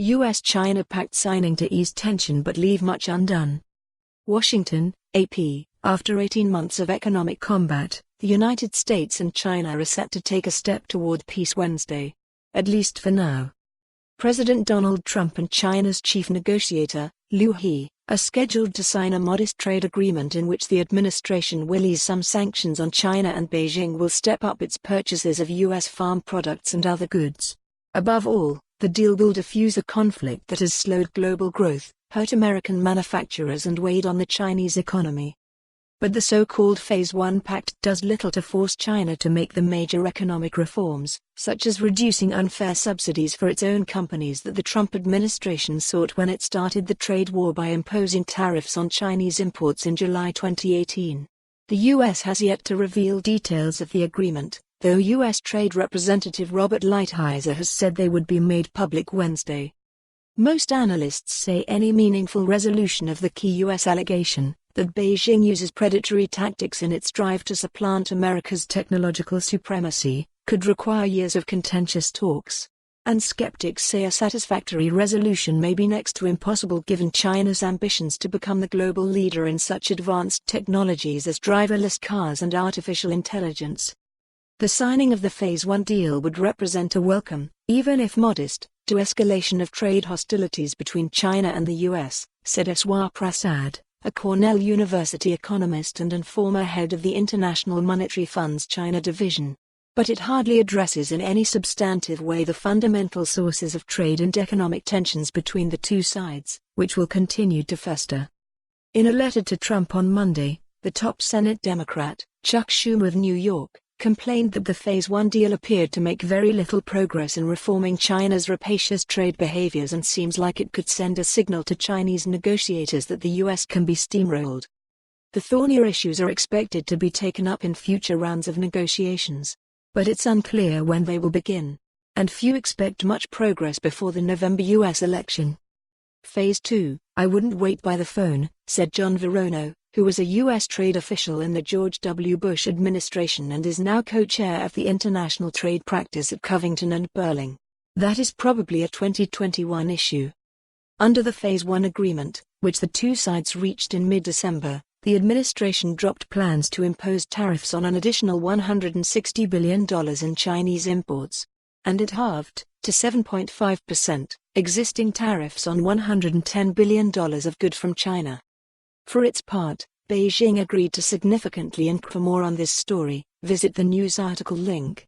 U.S.-China pact signing to ease tension but leave much undone. Washington, AP. After 18 months of economic combat, the United States and China are set to take a step toward peace Wednesday. At least for now. President Donald Trump and China's chief negotiator, Liu He, are scheduled to sign a modest trade agreement in which the administration will ease some sanctions on China and Beijing will step up its purchases of U.S. farm products and other goods. Above all, the deal will defuse a conflict that has slowed global growth, hurt American manufacturers and weighed on the Chinese economy. But the so-called Phase 1 pact does little to force China to make the major economic reforms, such as reducing unfair subsidies for its own companies that the Trump administration sought when it started the trade war by imposing tariffs on Chinese imports in July 2018. The U.S. has yet to reveal details of the agreement, though U.S. Trade Representative Robert Lighthizer has said they would be made public Wednesday. Most analysts say any meaningful resolution of the key U.S. allegation, that Beijing uses predatory tactics in its drive to supplant America's technological supremacy, could require years of contentious talks. And skeptics say a satisfactory resolution may be next to impossible given China's ambitions to become the global leader in such advanced technologies as driverless cars and artificial intelligence. The signing of the Phase 1 deal would represent a welcome, even if modest, to escalation of trade hostilities between China and the U.S., said Eswar Prasad, a Cornell University economist and former head of the International Monetary Fund's China division. But it hardly addresses in any substantive way the fundamental sources of trade and economic tensions between the two sides, which will continue to fester. In a letter to Trump on Monday, the top Senate Democrat, Chuck Schumer of New York, complained that the Phase 1 deal appeared to make very little progress in reforming China's rapacious trade behaviors and seems like it could send a signal to Chinese negotiators that the U.S. can be steamrolled. The thornier issues are expected to be taken up in future rounds of negotiations, but it's unclear when they will begin, and few expect much progress before the November U.S. election. Phase 2, I wouldn't wait by the phone, said John Verono, who was a U.S. trade official in the George W. Bush administration and is now co-chair of the International Trade Practice at Covington and Burling. That is probably a 2021 issue. Under the Phase 1 agreement, which the two sides reached in mid-December, the administration dropped plans to impose tariffs on an additional $160 billion in Chinese imports. And it halved, to 7.5%, existing tariffs on $110 billion of goods from China. For its part, Beijing agreed to significantly increase. For more on this story, visit the news article link.